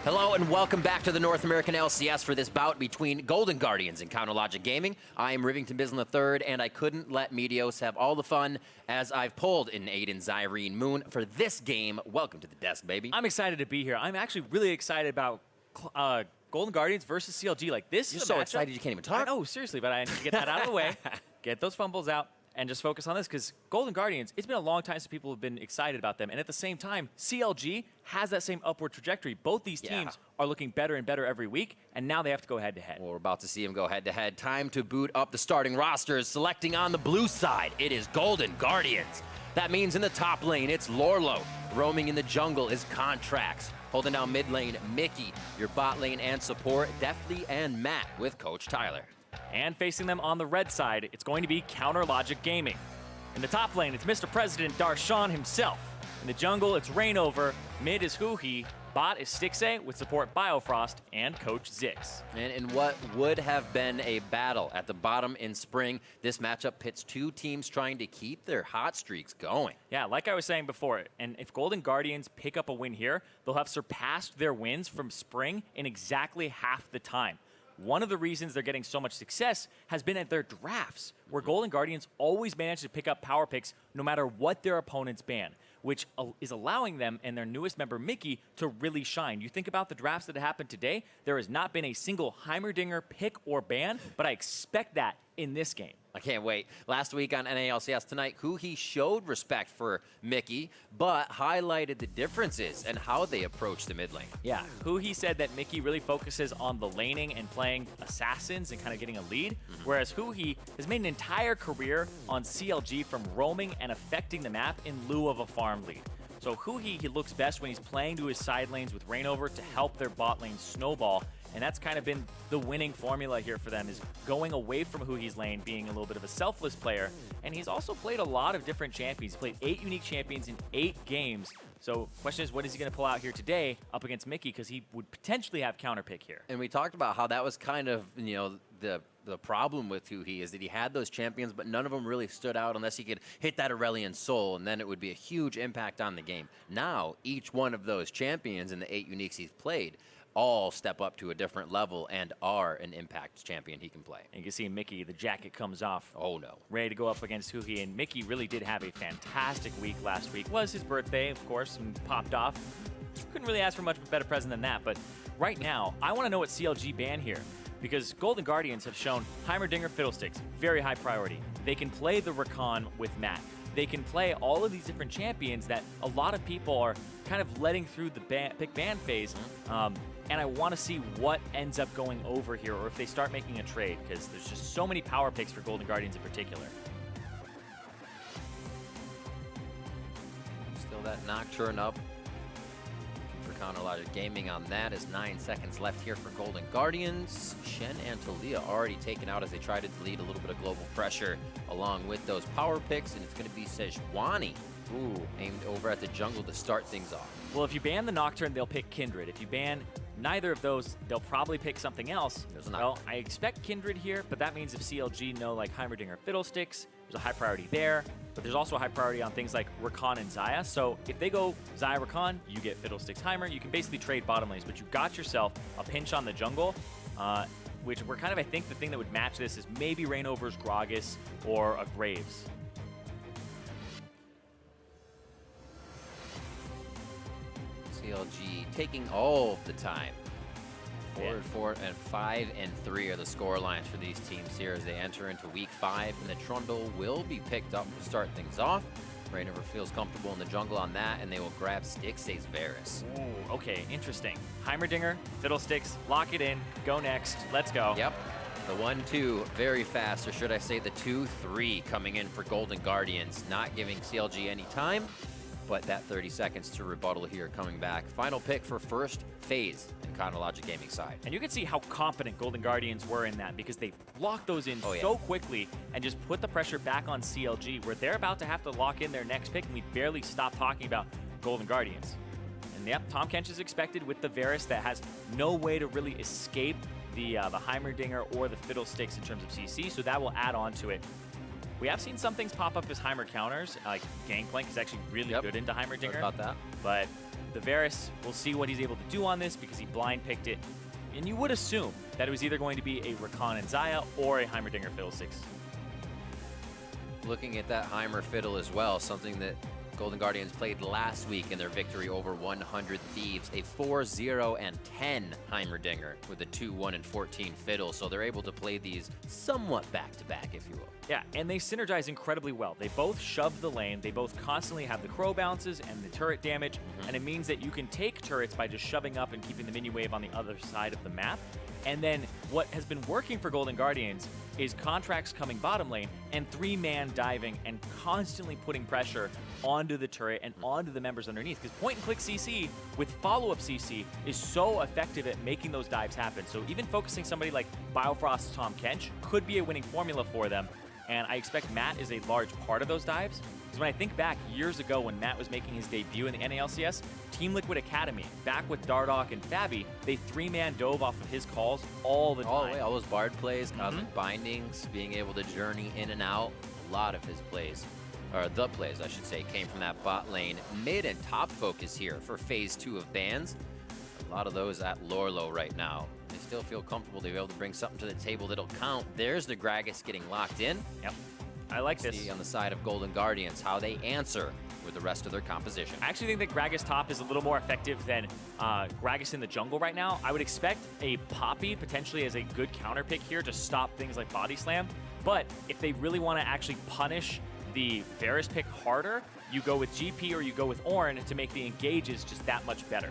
Hello and welcome back to the North American LCS for this bout between Golden Guardians and Counterlogic Gaming. I am Rivington Bislin III, and I couldn't let Meteos have all the fun as I've pulled in Aiden Zyrene Moon for this game. Welcome to the desk, baby. I'm excited to be here. I'm actually really excited about Golden Guardians versus CLG. Like this You're is so a matchup. excited you can't even talk. I know, seriously, but I need to get that out of the way, get those fumbles out, and just focus on this, because Golden Guardians, it's been a long time since people have been excited about them. And at the same time, CLG has that same upward trajectory. Both these teams are looking better and better every week, and now they have to go head-to-head. Well, we're about to see them go head-to-head. Time to boot up the starting rosters. Selecting on the blue side, it is Golden Guardians. That means in the top lane, it's Lourlo. Roaming in the jungle is Contractz. Holding down mid lane, Mickey. Your bot lane and support, Deftly and Matt with Coach Tyler. And facing them on the red side, it's going to be Counterlogic Gaming. In the top lane, it's Mr. President Darshan himself. In the jungle, it's Reignover. Mid is huhi. Bot is Stixxay with support Biofrost and Coach Zix. And in what would have been a battle at the bottom in spring, this matchup pits two teams trying to keep their hot streaks going. Yeah, like I was saying before, and if Golden Guardians pick up a win here, they'll have surpassed their wins from spring in exactly half the time. One of the reasons they're getting so much success has been at their drafts, where Golden Guardians always manage to pick up power picks no matter what their opponents ban, which is allowing them and their newest member, Mickey, to really shine. You think about the drafts that happened today, there has not been a single Heimerdinger pick or ban, but I expect that in this game. I can't wait. Last week on NALCS Tonight, huhi showed respect for Mickey, but highlighted the differences and how they approach the mid lane. Yeah, huhi said that Mickey really focuses on the laning and playing assassins and kind of getting a lead, whereas huhi has made an entire career on CLG from roaming and affecting the map in lieu of a farm lead. So huhi, he looks best when he's playing to his side lanes with Reignover to help their bot lane snowball. And that's kind of been the winning formula here for them, is going away from huhi's lane, being a little bit of a selfless player. And he's also played a lot of different champions. He's played 8 unique champions in 8 games. So question is, what is he going to pull out here today up against Mickey? Because he would potentially have counter pick here. And we talked about how that was kind of, you know, the problem with huhi is that he had those champions, but none of them really stood out unless he could hit that Aurelion Soul, and then it would be a huge impact on the game. Now, each one of those champions in the 8 uniques he's played all step up to a different level and are an impact champion he can play. And you can see Mickey, the jacket comes off. Oh no. Ready to go up against huhi, and Mickey really did have a fantastic week last week. Was his birthday, of course, and popped off. Couldn't really ask for much of a better present than that, but right now, I want to know what CLG ban here, because Golden Guardians have shown Heimerdinger Fiddlesticks, very high priority. They can play the Rakan with Matt. They can play all of these different champions that a lot of people are kind of letting through the pick ban phase. And I want to see what ends up going over here, or if they start making a trade, because there's just so many power picks for Golden Guardians in particular. Still that Nocturne up for Counterlogic Gaming on that, is 9 seconds left here for Golden Guardians. Shen and Talia already taken out as they try to delete a little bit of global pressure along with those power picks, and it's going to be Sejuani aimed over at the jungle to start things off. Well, if you ban the Nocturne, they'll pick Kindred. If you ban neither of those, they'll probably pick something else. Well, I expect Kindred here, but that means if CLG know like Heimerdinger Fiddlesticks, there's a high priority there, but there's also a high priority on things like Rakan and Xayah. So if they go Xayah Rakan, you get Fiddlesticks Heimer. You can basically trade bottom lanes, but you got yourself a pinch on the jungle, which we're kind of, I think the thing that would match this is maybe Reignover's Gragas or a Graves. CLG taking all the time. 4-4 and 5-3 are the score lines for these teams here as they enter into week 5, and the Trundle will be picked up to start things off. Reignover feels comfortable in the jungle on that, and they will grab Stixxay's Varus. Ooh, okay, interesting. Heimerdinger, Fiddlesticks, lock it in, go next, let's go. Yep, the 1-2 very fast, or should I say the 2-3 coming in for Golden Guardians, not giving CLG any time. But that 30 seconds to rebuttal here coming back. Final pick for first phase in Counterlogic Gaming side. And you can see how confident Golden Guardians were in that, because they locked those in so quickly and just put the pressure back on CLG, where they're about to have to lock in their next pick, and we barely stopped talking about Golden Guardians. And yep, Tahm Kench is expected with the Varus that has no way to really escape the Heimerdinger or the Fiddlesticks in terms of CC, so that will add on to it. We have seen some things pop up as Heimer counters, like Gangplank is actually really good into Heimerdinger. About that. But the Varus, we'll see what he's able to do on this because he blind picked it. And you would assume that it was either going to be a Rakan and Xayah or a Heimerdinger Fiddlesticks. Looking at that Heimer Fiddle as well, something that Golden Guardians played last week in their victory over 100 Thieves, a 4-0 and 10 Heimerdinger with a 2-1 and 14 Fiddle, so they're able to play these somewhat back-to-back, if you will. Yeah, and they synergize incredibly well. They both shove the lane, they both constantly have the crow bounces and the turret damage, and it means that you can take turrets by just shoving up and keeping the minion wave on the other side of the map. And then what has been working for Golden Guardians is Contractz coming bottom lane and 3-man diving and constantly putting pressure onto the turret and onto the members underneath. Because point-and-click CC with follow-up CC is so effective at making those dives happen. So even focusing somebody like Biofrost, Tahm, Kench could be a winning formula for them. And I expect Matt is a large part of those dives. Because when I think back years ago when Matt was making his debut in the NALCS, Team Liquid Academy, back with Dardoch and Fabi, they 3-man dove off of his calls all the time. All the way, all those Bard plays, Cosmic Bindings, being able to journey in and out. A lot of his plays, or the plays I should say, came from that bot lane. Mid and top focus here for phase 2 of bans. A lot of those at Lourlo right now. They still feel comfortable to be able to bring something to the table that'll count. There's the Gragas getting locked in. Yep, I like this. See on the side of Golden Guardians how they answer with the rest of their composition. I actually think that Gragas top is a little more effective than Gragas in the jungle right now. I would expect a Poppy potentially as a good counter pick here to stop things like Body Slam. But if they really want to actually punish the Varus pick harder, you go with GP or you go with Ornn to make the engages just that much better.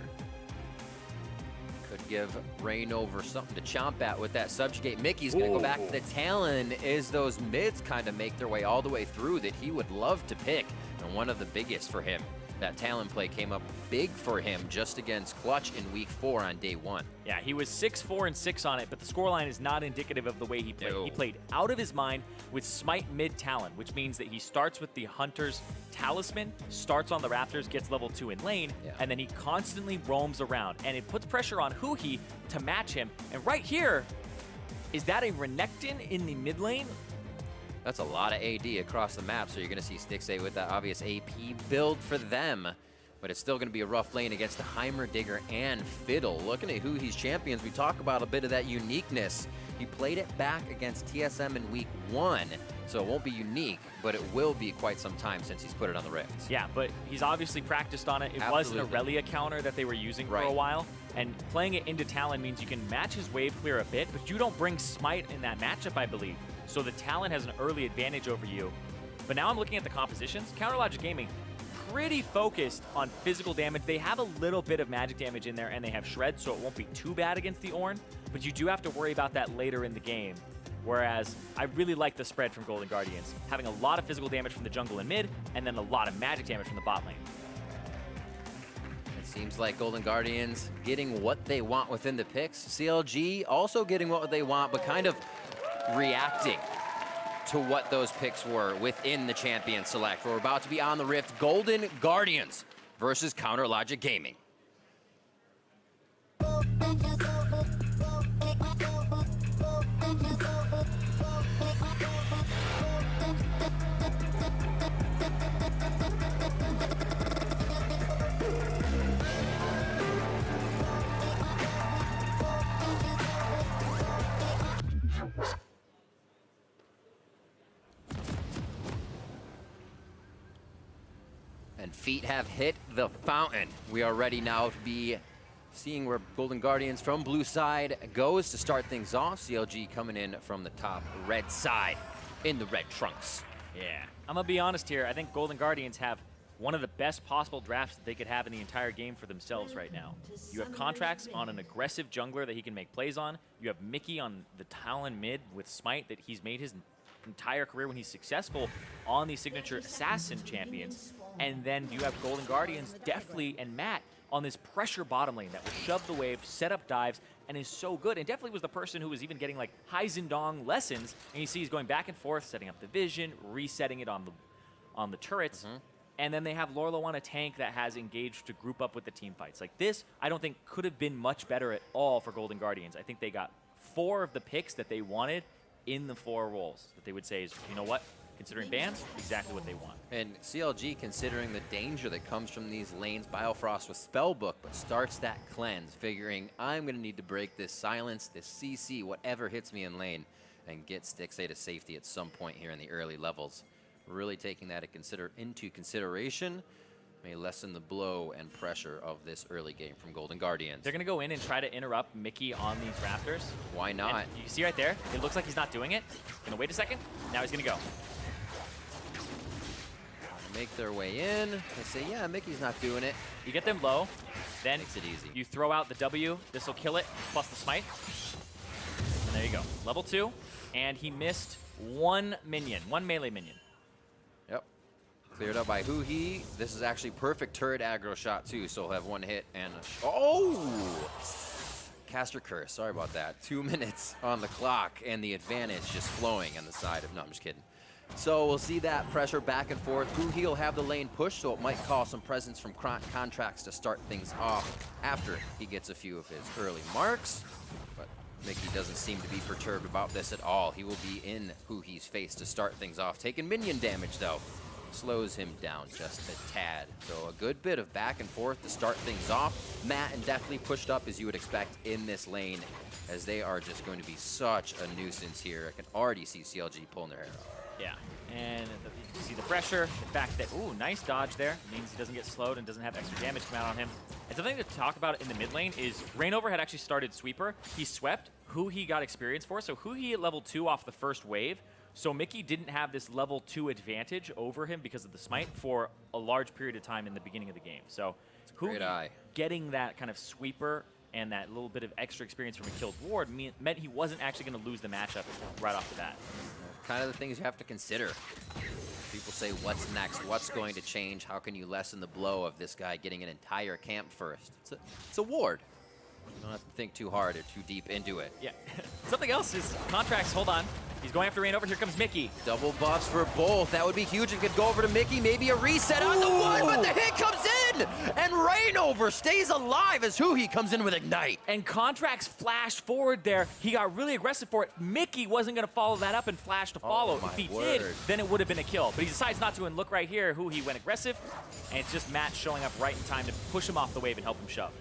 Could give Reignover something to chomp at with that subjugate. Mickey's going to go back to the Talon as those mids kind of make their way all the way through that he would love to pick. And one of the biggest for him. That Talon play came up big for him just against Clutch in week 4 on day 1. Yeah, he was 6-4 and 6 on it, but the scoreline is not indicative of the way he played. No. He played out of his mind with Smite mid Talon, which means that he starts with the Hunter's Talisman, starts on the Raptors, gets level 2 in lane, and then he constantly roams around. And it puts pressure on huhi to match him. And right here, is that a Renekton in the mid lane? That's a lot of AD across the map, so you're going to see Stixxay with that obvious AP build for them. But it's still going to be a rough lane against the Heimerdinger and Fiddle. Looking at huhi's champions, we talk about a bit of that uniqueness. He played it back against TSM in week 1, so it won't be unique, but it will be quite some time since he's put it on the Rift. Yeah, but he's obviously practiced on it. It was an Aurelia counter that they were using for a while. And playing it into Talon means you can match his wave clear a bit, but you don't bring Smite in that matchup, I believe. So the Talon has an early advantage over you. But now I'm looking at the compositions. Counterlogic Gaming, pretty focused on physical damage. They have a little bit of magic damage in there, and they have Shred, so it won't be too bad against the Ornn. But you do have to worry about that later in the game. Whereas I really like the spread from Golden Guardians, having a lot of physical damage from the jungle and mid, and then a lot of magic damage from the bot lane. It seems like Golden Guardians getting what they want within the picks. CLG also getting what they want, but kind of reacting to what those picks were within the champion select. We're about to be on the Rift. Golden Guardians versus Counterlogic Gaming. And feet have hit the fountain. We are ready now to be seeing where Golden Guardians from blue side goes to start things off. CLG coming in from the top red side in the red trunks. Yeah, I'm gonna be honest here. I think Golden Guardians have one of the best possible drafts that they could have in the entire game for themselves right now. You have Contractz on an aggressive jungler that he can make plays on. You have Mickey on the Talon mid with Smite that he's made his entire career when he's successful on these signature assassin champions. And then you have Golden Guardians, Deftly, and Matt on this pressure bottom lane that will shove the wave, set up dives, and is so good. And Deftly was the person who was even getting like Heizendong lessons. And you see he's going back and forth, setting up the vision, resetting it on the turrets. And then they have Lourlo on a tank that has engaged to group up with the team fights. Like this, I don't think could have been much better at all for Golden Guardians. I think they got 4 of the picks that they wanted in the 4 roles that they would say is, you know what, considering bans, exactly what they want. And CLG, considering the danger that comes from these lanes, Biofrost with Spellbook, but starts that cleanse, figuring I'm going to need to break this silence, this CC, whatever hits me in lane, and get Stixxay to safety at some point here in the early levels. Really taking that into consideration may lessen the blow and pressure of this early game from Golden Guardians. They're going to go in and try to interrupt Mickey on these Raptors. Why not? And you see right there, it looks like he's not doing it. Going to wait a second. Now he's going to go. Make their way in. They say, yeah, Mickey's not doing it. You get them low, then Makes it easy. you throw out the W. This will kill it, plus the smite. And there you go. Level 2. And he missed one minion, one melee minion. Yep. Cleared up by huhi. This is actually perfect turret aggro shot too, so he'll have one hit and oh! Caster curse, sorry about that. 2 minutes on the clock and the advantage just flowing on the side of, no, I'm just kidding. So we'll see that pressure back and forth. huhi will have the lane push, so it might call some presence from Contractz to start things off after he gets a few of his early marks. But Mickey doesn't seem to be perturbed about this at all. He will be in huhi's face to start things off. Taking minion damage though. Slows him down just a tad. So a good bit of back and forth to start things off. Matt and Deftly pushed up as you would expect in this lane, as they are just going to be such a nuisance here. I can already see CLG pulling their hair out. Yeah, and you see the pressure, the fact that, ooh, nice dodge there. Means he doesn't get slowed and doesn't have extra damage come out on him. And something to talk about in the mid lane is Reignover had actually started Sweeper. He swept, huhi got experience for, so huhi at level 2 off the first wave. So Mickey didn't have this level 2 advantage over him because of the smite for a large period of time in the beginning of the game. So huhi getting that kind of Sweeper and that little bit of extra experience from a killed ward meant he wasn't actually going to lose the matchup right off the bat. Kind of the things you have to consider. People say, what's next? What's going to change? How can you lessen the blow of this guy getting an entire camp first? It's a ward. You don't have to think too hard or too deep into it. Yeah. Something else is Contractz. Hold on. He's going after Reignover. Here comes Mickey. Double buffs for both. That would be huge. It could go over to Mickey. Maybe a reset on the one, but the hit comes in! And Reignover stays alive as huhi comes in with Ignite. And Contractz flashed forward there. He got really aggressive for it. Mickey wasn't going to follow that up and flash to follow. If he did, then it would have been a kill. But he decides not to, and look right here, huhi went aggressive. And it's just Matt showing up right in time to push him off the wave and help him shove.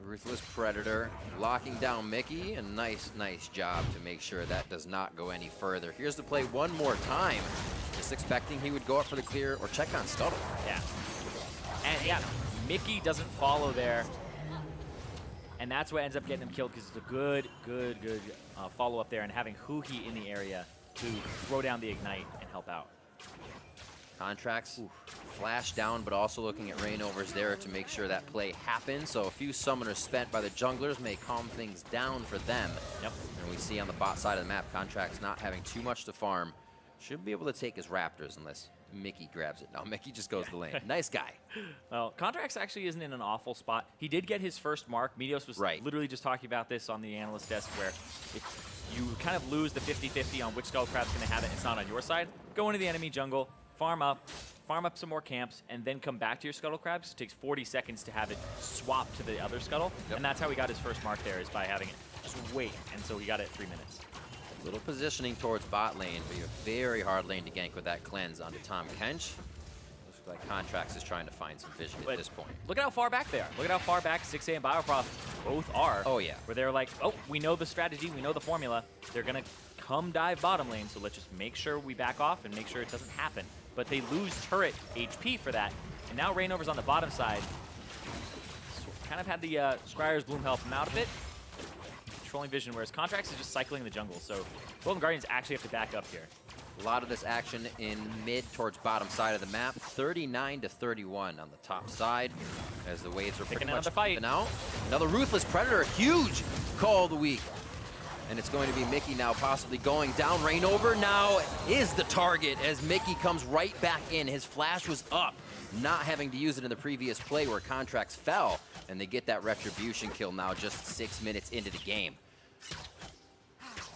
Ruthless Predator locking down Mickey. A nice job to make sure that does not go any further. Here's the play one more time. Just expecting he would go up for the clear or check on Scuttle. Yeah. And yeah, Mickey doesn't follow there. And that's what ends up getting him killed because it's a good follow-up there and having huhi in the area to throw down the Ignite and help out. Contractz flash down, but also looking at Reignover's there to make sure that play happens. So a few summoners spent by the junglers may calm things down for them. Yep. And we see on the bot side of the map, Contractz not having too much to farm. Should be able to take his Raptors unless Mickey grabs it. No, Mickey just goes to the lane. Nice guy. Well, Contractz actually isn't in an awful spot. He did get his first mark. Meteos was literally just talking about this on the analyst desk, where if you kind of lose the 50-50 on which Skullcrab's going to have it, it's not on your side. Go into the enemy jungle, farm up some more camps, and then come back to your Scuttle Crabs. It takes 40 seconds to have it swap to the other Scuttle, and that's how he got his first mark there, is by having it just wait, and so he got it at 3 minutes. Little positioning towards bot lane, but you're very hard lane to gank with that cleanse onto Tahm Kench. Looks like Contractz is trying to find some vision at this point. Look at how far back they are. Look at how far back Stixxay and Biofrost both are. Oh, yeah. Where they're like, oh, we know the strategy, we know the formula. They're going to come dive bottom lane, so let's just make sure we back off and make sure it doesn't happen. But they lose turret HP for that. And now Reignover's on the bottom side. So kind of had the Scryer's Bloom help him out a bit. Controlling vision, whereas Contractz is just cycling the jungle. So Golden Guardians actually have to back up here. A lot of this action in mid towards bottom side of the map. 39-31 on the top side as the waves are pretty much even out. Another Ruthless Predator, huge call of the week. And it's going to be Mickey now possibly going down. Reignover now is the target as Mickey comes right back in. His flash was up, not having to use it in the previous play where Contractz fell. And they get that retribution kill now just 6 minutes into the game.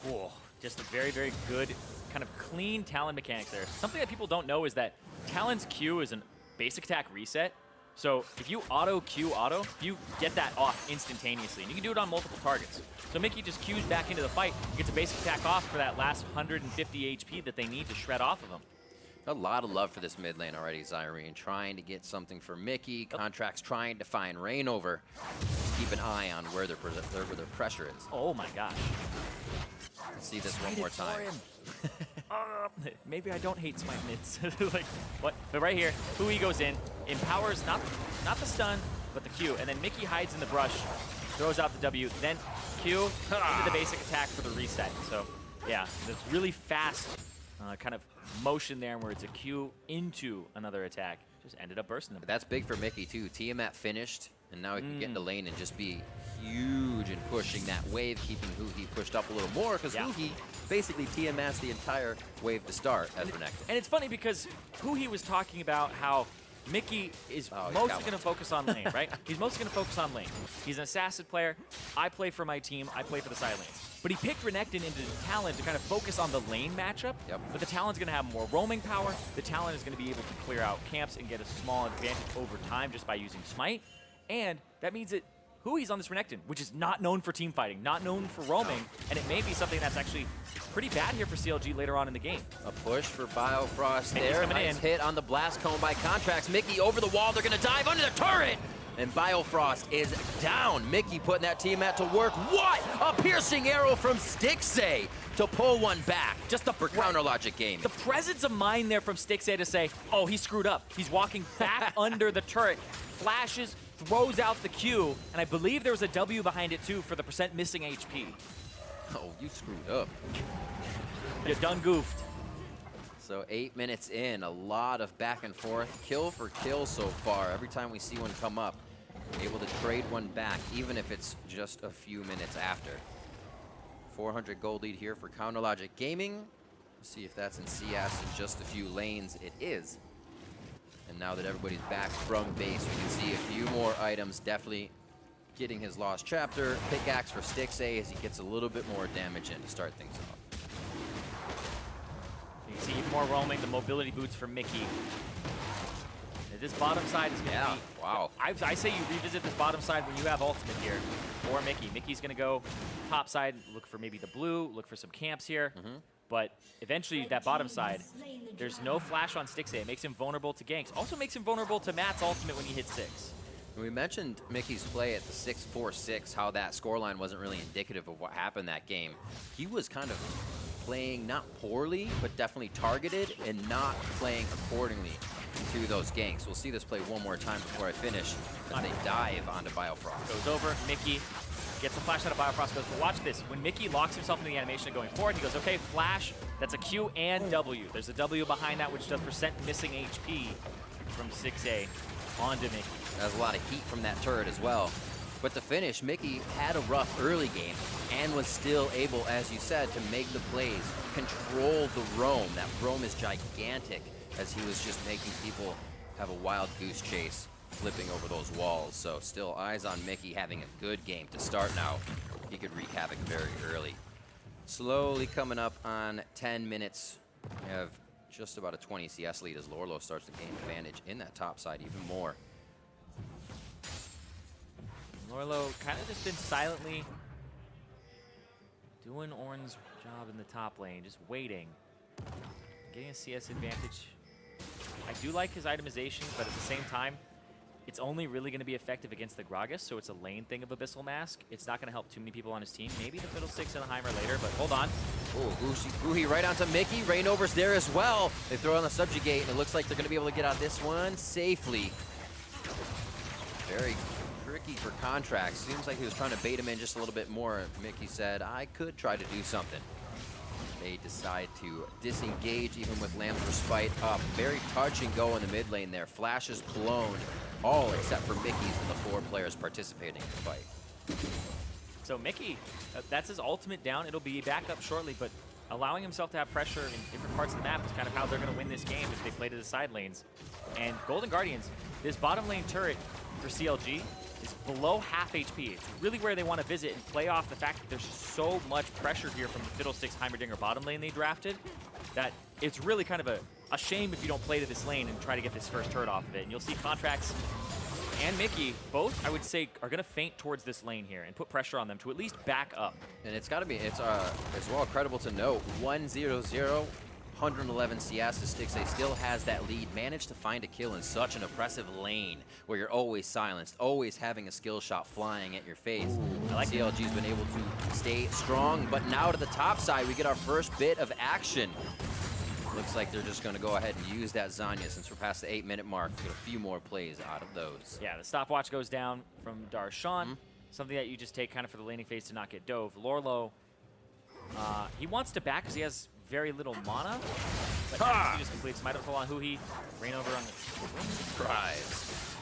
Cool. Just a very good, kind of clean Talon mechanics there. Something that people don't know is that Talon's Q is a basic attack reset, So if you auto, you get that off instantaneously. And you can do it on multiple targets. So Mickey just queues back into the fight, gets a basic attack off for that last 150 HP that they need to shred off of him. A lot of love for this mid lane already, Zyrene. Trying to get something for Mickey. Contractz trying to find Reignover. Just keep an eye on where their pressure is. Oh my gosh. Let's see this one more time. Maybe I don't hate smite mids. Like, what? But right here, huhi goes in, empowers not the stun, but the Q, and then Mickey hides in the brush, throws out the W, then Q into the basic attack for the reset. So, yeah, it's really fast kind of motion there where it's a Q into another attack. Just ended up bursting them. That's big for Mickey, too. Tiamat finished, and now he can get into lane and just be huge in pushing that wave, keeping huhi pushed up a little more, because huhi basically Tiamat's the entire wave to start as Renekton. And it's funny because huhi was talking about how Mickey is mostly going to focus on lane, right? He's mostly going to focus on lane. He's an assassin player. I play for my team. I play for the side lanes. But he picked Renekton into Talon to kind of focus on the lane matchup. But the Talon's going to have more roaming power. The Talon is going to be able to clear out camps and get a small advantage over time just by using Smite. And that means that huhi's on this Renekton, which is not known for team fighting, not known for roaming, and it may be something that's actually pretty bad here for CLG later on in the game. A push for Biofrost Mickey's there. Nice hit on the blast cone by Contractz. Mickey over the wall. They're going to dive under the turret. And Biofrost is down. Mickey putting that teammate to work. What? A piercing arrow from Stixxay to pull one back. Just the counter logic game. The presence of mind there from Stixxay to say, oh, he screwed up. He's walking back under the turret, flashes, throws out the Q, and I believe there was a W behind it too for the percent missing HP. Oh, you screwed up. You done goofed. So 8 minutes in, a lot of back and forth, kill for kill so far. Every time we see one come up, able to trade one back, even if it's just a few minutes after. 400 gold lead here for Counter Logic Gaming. Let's see if that's in CS in just a few lanes. It is. And now that everybody's back from base, we can see a few more items. Definitely getting his lost chapter. Pickaxe for Stixxay as he gets a little bit more damage in to start things off. You can see even more roaming, the mobility boots for Mickey. This bottom side is going to be... Wow. I say you revisit this bottom side when you have ultimate here for Mickey. Mickey's going to go top side, look for maybe the blue, look for some camps here. But eventually, that bottom side, there's no flash on Stixxay. It makes him vulnerable to ganks. Also makes him vulnerable to Matt's ultimate when he hits 6. We mentioned Mickey's play at the 6-4-6, how that scoreline wasn't really indicative of what happened that game. He was kind of playing not poorly, but definitely targeted and not playing accordingly to those ganks. We'll see this play one more time before I finish as they dive onto Biofrost. Goes over, Mickey gets a flash out of Biofrost, goes, but watch this. When Mickey locks himself in the animation of going forward, he goes, okay, flash, that's a Q and W. There's a W behind that, which does percent missing HP from Stixxay onto Mickey. There's a lot of heat from that turret as well. But to finish, Mickey had a rough early game and was still able, as you said, to make the plays, control the roam. That roam is gigantic as he was just making people have a wild goose chase, flipping over those walls. So still eyes on Mickey having a good game to start now. He could wreak havoc very early. Slowly coming up on 10 minutes. We have just about a 20 CS lead as Lourlo starts to gain advantage in that top side even more. Lourlo kind of just been silently doing Ornn's job in the top lane, just waiting, getting a CS advantage. I do like his itemization, but at the same time, it's only really going to be effective against the Gragas, so it's a lane thing of Abyssal Mask. It's not going to help too many people on his team. Maybe the Fiddlesticks and the Heimer later, but hold on. Oh, huhi right onto Mickey. Reignover's there as well. They throw on the Subjugate, and it looks like they're going to be able to get out this one safely. Very tricky for Contractz. Seems like he was trying to bait him in just a little bit more. Mickey said, I could try to do something. They decide to disengage even with Lamb's Respite up. Very touch and go in the mid lane there. Flashes blown, all except for Mickey's and the 4 players participating in the fight. So Mickey, that's his ultimate down. It'll be back up shortly, but allowing himself to have pressure in different parts of the map is kind of how they're going to win this game if they play to the side lanes. And Golden Guardians, this bottom lane turret for CLG is below half HP. It's really where they want to visit and play off the fact that there's so much pressure here from the Fiddlesticks Heimerdinger bottom lane they drafted that it's really kind of a shame if you don't play to this lane and try to get this first turret off of it. And you'll see Contractz and Mickey, both, I would say, are going to feint towards this lane here and put pressure on them to at least back up. And it's got to be, it's as well credible to note, 1-0-0, 111 CS as Stixxay still has that lead. Managed to find a kill in such an oppressive lane where you're always silenced, always having a skill shot flying at your face. Ooh, I like CLG's been able to stay strong, but now to the top side, we get our first bit of action. Looks like they're just going to go ahead and use that Zanya since we're past the 8-minute mark. Get a few more plays out of those. Yeah, the stopwatch goes down from Darshan. Something that you just take kind of for the laning phase to not get dove. Lourlo, he wants to back because he has very little mana, but he just completes Smite Up on huhi. Reignover on the Surprise.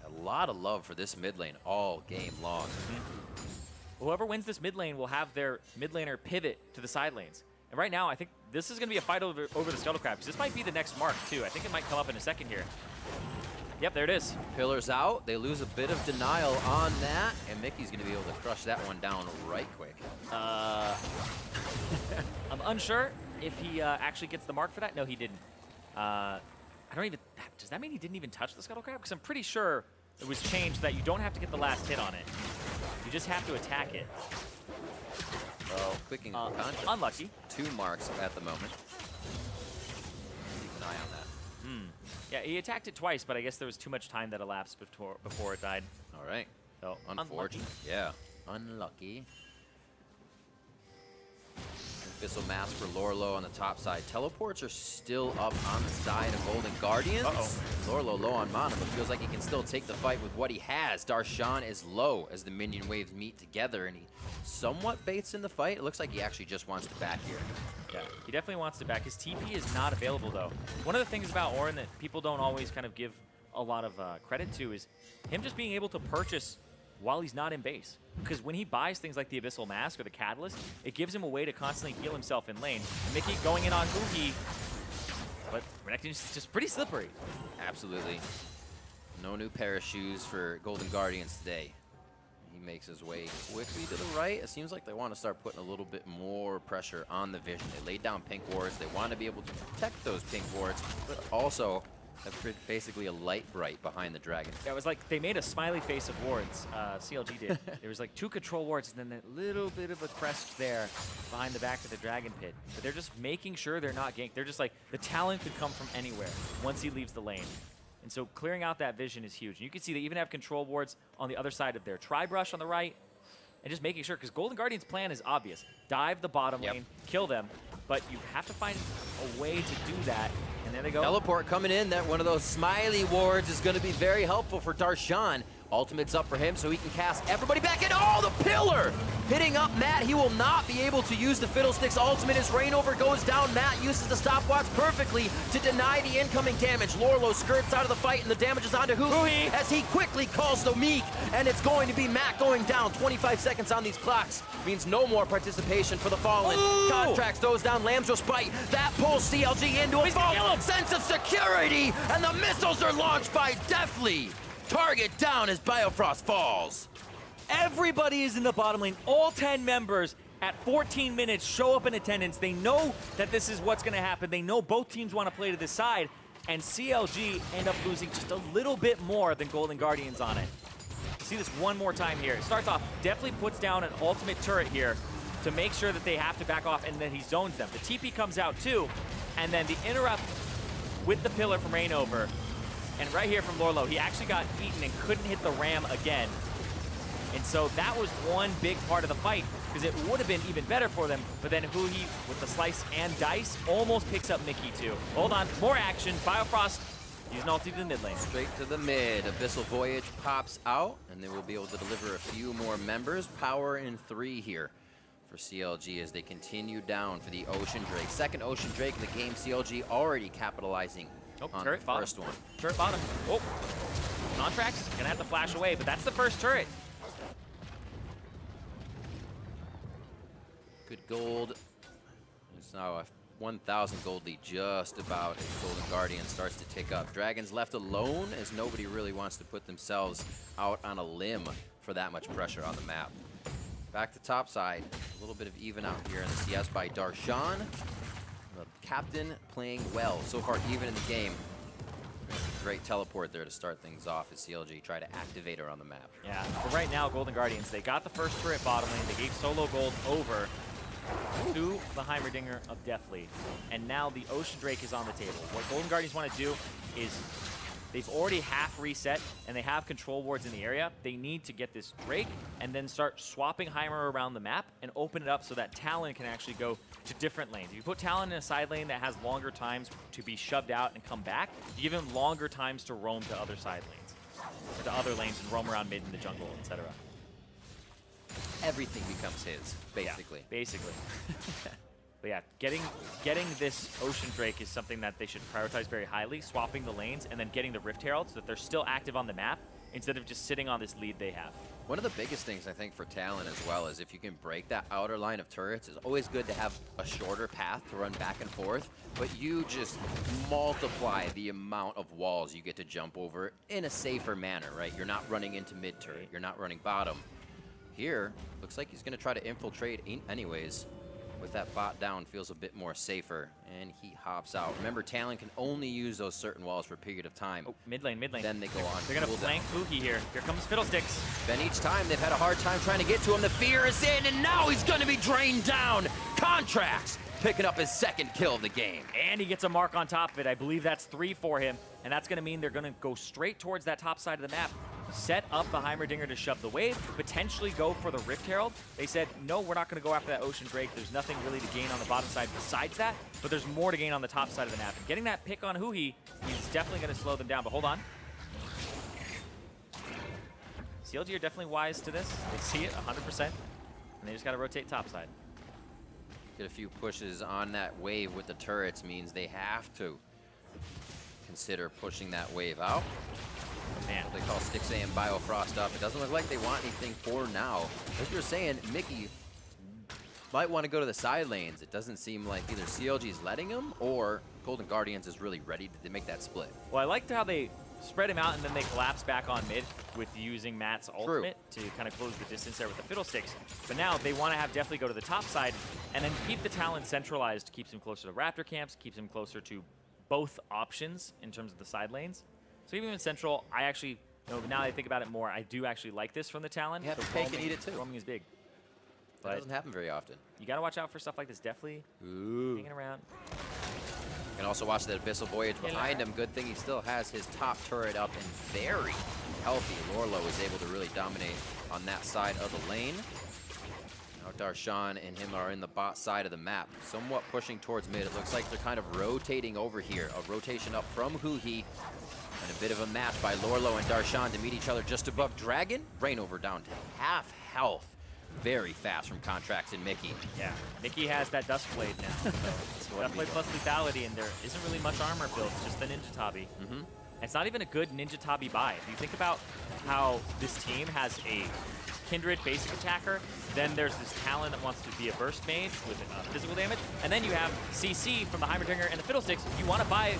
A lot of love for this mid lane all game long. Whoever wins this mid lane will have their mid laner pivot to the side lanes. And right now, I think this is going to be a fight over the Scuttle Crab, because this might be the next mark, too. I think it might come up in a second here. Yep, there it is. Pillars out. They lose a bit of denial on that, and Mickey's going to be able to crush that one down right quick. I'm unsure if he actually gets the mark for that. No, he didn't. I don't even... Does that mean he didn't even touch the Scuttle Crab? Because I'm pretty sure it was changed that you don't have to get the last hit on it. You just have to attack it. Well, clicking Contractz. Unlucky. 2 marks at the moment. Keep an eye on that. Yeah, he attacked it twice, but I guess there was too much time that elapsed before it died. All right. So, Unfortunate. Yeah. Unlucky. Abyssal Mask for Lourlo on the top side. Teleports are still up on the side of Golden Guardians. Lourlo low on mana, but feels like he can still take the fight with what he has. Darshan is low as the minion waves meet together, and he somewhat baits in the fight. It looks like he actually just wants to back here. Yeah, he definitely wants to back. His TP is not available, though. One of the things about Ornn that people don't always kind of give a lot of credit to is him just being able to purchase while he's not in base. Because when he buys things like the Abyssal Mask or the Catalyst, it gives him a way to constantly heal himself in lane. And Mickey going in on huhi, but Renekton's just pretty slippery. Absolutely. No new pair of shoes for Golden Guardians today. He makes his way quickly to the right. It seems like they want to start putting a little bit more pressure on the vision. They laid down pink wards. They want to be able to protect those pink wards, but also have basically a light bright behind the dragon. Yeah, it was like they made a smiley face of wards, CLG did. There was like 2 control wards and then that little bit of a crest there behind the back of the dragon pit. But they're just making sure they're not ganked. They're just like, the Talon could come from anywhere once he leaves the lane. And so clearing out that vision is huge. And you can see they even have control wards on the other side of their Tri-Brush on the right. And just making sure, because Golden Guardian's plan is obvious. Dive the bottom lane, kill them, but you have to find a way to do that. And there they go. Teleport coming in. That one of those smiley wards is going to be very helpful for Darshan. Ultimate's up for him so he can cast everybody back in. Oh, the pillar! Hitting up Matt. He will not be able to use the Fiddlesticks ultimate as Reignover goes down. Matt uses the stopwatch perfectly to deny the incoming damage. Lourlo skirts out of the fight and the damage is onto huhi as he quickly calls the meek. And it's going to be Matt going down. 25 seconds on these clocks means no more participation for the Fallen. Contractz goes down, Lamb's Respite. That pulls CLG into a false sense of security. And the missiles are launched by Deftly. Target down as Biofrost falls. Everybody is in the bottom lane. All 10 members at 14 minutes show up in attendance. They know that this is what's going to happen. They know both teams want to play to this side. And CLG end up losing just a little bit more than Golden Guardians on it. See this one more time here. It starts off, Deftly puts down an ultimate turret here to make sure that they have to back off, and then he zones them. The TP comes out too, and then the interrupt with the pillar from Reignover. And right here from Lourlo, he actually got eaten and couldn't hit the ram again. And so that was one big part of the fight, because it would have been even better for them. But then huhi, with the slice and dice, almost picks up Mickey too. Hold on, more action. Biofrost using ulti to the mid lane. Straight to the mid. Abyssal Voyage pops out, and they will be able to deliver a few more members. Power in 3 here for CLG as they continue down for the Ocean Drake. Second Ocean Drake in the game. CLG already capitalizing on the first one. Turret bottom. Oh, Contractz gonna have to flash away, but that's the first turret. Good gold. It's now a 1,000 gold lead just about as Golden Guardian starts to tick up. Dragons left alone as nobody really wants to put themselves out on a limb for that much pressure on the map. Back to top side. A little bit of even out here in the CS by Darshan. The captain playing well. So far even in the game. Great teleport there to start things off as CLG try to activate her on the map. Yeah, but right now, Golden Guardians, they got the first turret bottom lane. They gave solo gold over to the Heimerdinger of Deftly. And now the Ocean Drake is on the table. What Golden Guardians want to do is they've already half reset and they have control wards in the area. They need to get this Drake and then start swapping Heimer around the map and open it up so that Talon can actually go to different lanes. If you put Talon in a side lane that has longer times to be shoved out and come back, you give him longer times to roam to other side lanes, or to other lanes and roam around mid in the jungle, etc. Everything becomes his, basically. Yeah, basically. But yeah, getting this Ocean Drake is something that they should prioritize very highly, swapping the lanes and then getting the Rift Herald so that they're still active on the map instead of just sitting on this lead they have. One of the biggest things I think for Talon as well is if you can break that outer line of turrets, it's always good to have a shorter path to run back and forth, but you just multiply the amount of walls you get to jump over in a safer manner, right? You're not running into mid turret, you're not running bottom. Here, looks like he's gonna try to infiltrate anyways. With that bot down, feels a bit more safer, and he hops out. Remember, Talon can only use those certain walls for a period of time. Oh, mid lane, mid lane. Then they go on. They're gonna flank huhi here. Here comes Fiddlesticks. Then each time they've had a hard time trying to get to him. The fear is in, and now he's gonna be drained down. Contractz picking up his second kill of the game. And he gets a mark on top of it. I believe that's 3 for him, and that's gonna mean they're gonna go straight towards that top side of the map. Set up the Heimerdinger to shove the wave, potentially go for the Rift Herald. They said, no, we're not going to go after that Ocean Drake. There's nothing really to gain on the bottom side besides that, but there's more to gain on the top side of the map. And getting that pick on huhi, he's definitely going to slow them down, but hold on. CLG are definitely wise to this. They see it 100%, and they just got to rotate top side. Get a few pushes on that wave with the turrets means they have to consider pushing that wave out. Man. They call Stixxay and Biofrost up. It doesn't look like they want anything for now. As you were saying, Mickey might want to go to the side lanes. It doesn't seem like either CLG is letting him or Golden Guardians is really ready to make that split. Well, I liked how they spread him out and then they collapse back on mid with using Matt's ultimate to kind of close the distance there with the Fiddlesticks. But now they want to have Deftly go to the top side and then keep the Talon centralized. Keeps him closer to Raptor camps, keeps him closer to both options in terms of the side lanes. So even in Central, I actually, now that I think about it more, I do actually like this from the Talon. Yeah, the take and eat it too. Roaming is big. That doesn't happen very often. You got to watch out for stuff like this. Deftly hanging around. You can also watch the Abyssal Voyage behind him. Good thing he still has his top turret up and very healthy. Lourlo is able to really dominate on that side of the lane. Now Darshan and him are in the bot side of the map, somewhat pushing towards mid. It looks like they're kind of rotating over here. A rotation up from huhi. And a bit of a match by Lourlo and Darshan to meet each other just above Dragon. Reignover down to half health. Very fast from Contractz and Mickey. Yeah, Mickey has that Dust Blade now. Dust Blade plus lethality, and there isn't really much armor built, just the Ninja Tabi. It's not even a good Ninja Tabi buy. If you think about how this team has a Kindred basic attacker, then there's this Talon that wants to be a burst mage with physical damage, and then you have CC from the Heimerdinger and the Fiddlesticks. You want to buy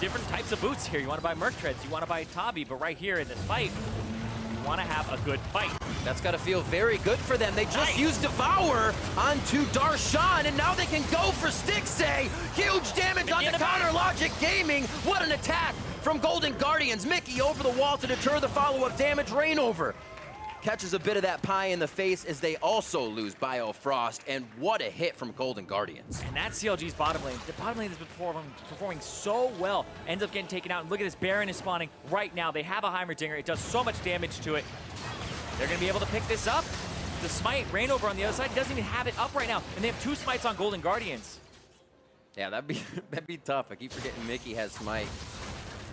different types of boots here. You want to buy Merc Treads, you want to buy Tabi, but right here in this fight, you want to have a good fight. That's got to feel very good for them. They just used Devour onto Darshan, and now they can go for Stixxay. Huge damage onto Counter Logic Gaming. What an attack from Golden Guardians. Mickey over the wall to deter the follow-up damage. Reignover catches a bit of that pie in the face as they also lose Biofrost, and what a hit from Golden Guardians. And that's CLG's bottom lane. The bottom lane has been performing so well. Ends up getting taken out, and look at this, Baron is spawning right now. They have a Heimerdinger. It does so much damage to it. They're going to be able to pick this up. The smite, Reignover on the other side, he doesn't even have it up right now, and they have 2 smites on Golden Guardians. Yeah, that'd be tough. I keep forgetting Mickey has smite.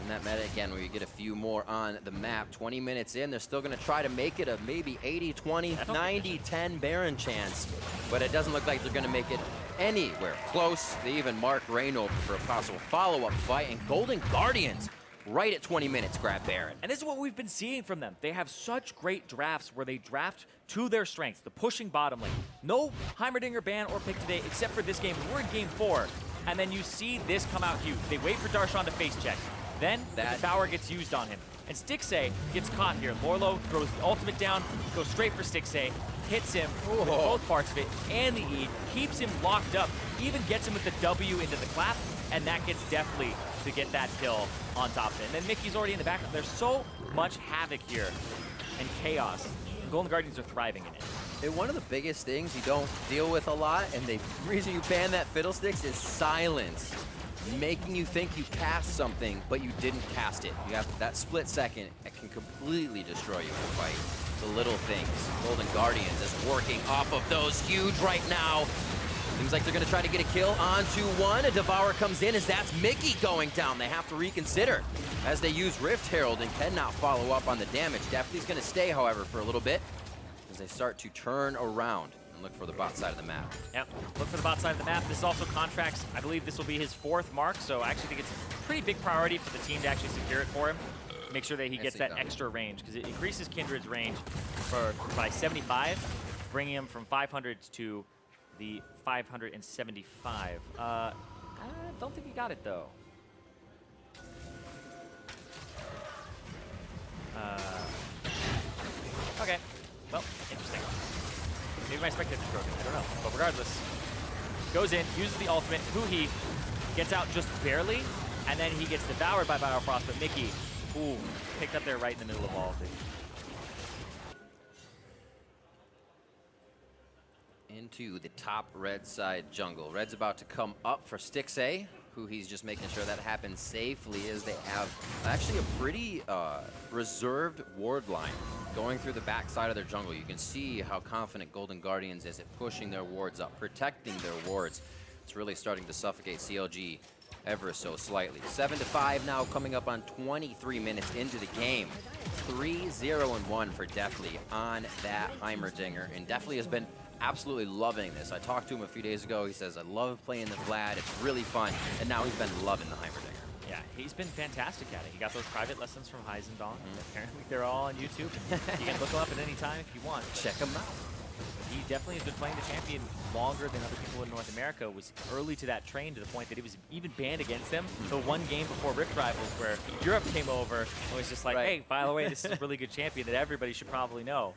In that meta again, where you get a few more on the map. 20 minutes in, they're still going to try to make it a maybe 80-20, 90-10 Baron chance, but it doesn't look like they're going to make it anywhere close. They even mark Reignover for a possible follow-up fight, and Golden Guardians right at 20 minutes grab Baron. And this is what we've been seeing from them. They have such great drafts where they draft to their strengths, the pushing bottom lane. No Heimerdinger ban or pick today except for this game. We're in game 4, and then you see this come out huge. They wait for Darshan to face check. Then the Devour gets used on him. And Stixxay gets caught here. Lourlo throws the ultimate down, goes straight for Stixxay, hits him with both parts of it and the E, keeps him locked up, even gets him with the W into the clap, and that gets Deftly to get that kill on top of it. And then Mickey's already in the background. There's so much havoc here and chaos. The Golden Guardians are thriving in it. And one of the biggest things you don't deal with a lot, and the reason you ban that Fiddlesticks is silence. Making you think you cast something, but you didn't cast it. You have that split second that can completely destroy you in a fight. The little things. Golden Guardians is working off of those huge right now. Seems like they're going to try to get a kill onto one. A Devour comes in as that's Mickey going down. They have to reconsider as they use Rift Herald and cannot follow up on the damage. Deftly's going to stay, however, for a little bit as they start to turn around and look for the bot side of the map. Yep, look for the bot side of the map. This is also Contractz. I believe this will be his 4th mark, so I actually think it's a pretty big priority for the team to actually secure it for him. Make sure that he gets that extra range, because it increases Kindred's range by 75, bringing him from 500 to the 575. I don't think he got it, though. Okay, well, interesting. Maybe my spectator's broken, I don't know. But regardless, goes in, uses the ultimate. Huhi gets out just barely, and then he gets devoured by Biofrost, but Mickey, ooh, picked up there right in the middle of all of it. Into the top red side jungle. Red's about to come up for Stixxay, who he's just making sure that happens safely as they have actually a pretty reserved ward line going through the back side of their jungle. You can see how confident Golden Guardians is at pushing their wards up, protecting their wards. It's really starting to suffocate CLG ever so slightly. 7-5 now, coming up on 23 minutes into the game. 3-0-1 for Deftly on that Heimerdinger, and Deftly has been absolutely loving this. I talked to him a few days ago. He says, I love playing the Vlad. It's really fun. And now he's been loving the Heimerdinger. Yeah, he's been fantastic at it. He got those private lessons from Heimerdinger. Apparently they're all on YouTube. You can look them up at any time if you want. Check them out. He definitely has been playing the champion longer than other people in North America. Was early to that train to the point that he was even banned against them. The one game before Rift Rivals where Europe came over and was just like, hey, by the way, this is a really good champion that everybody should probably know.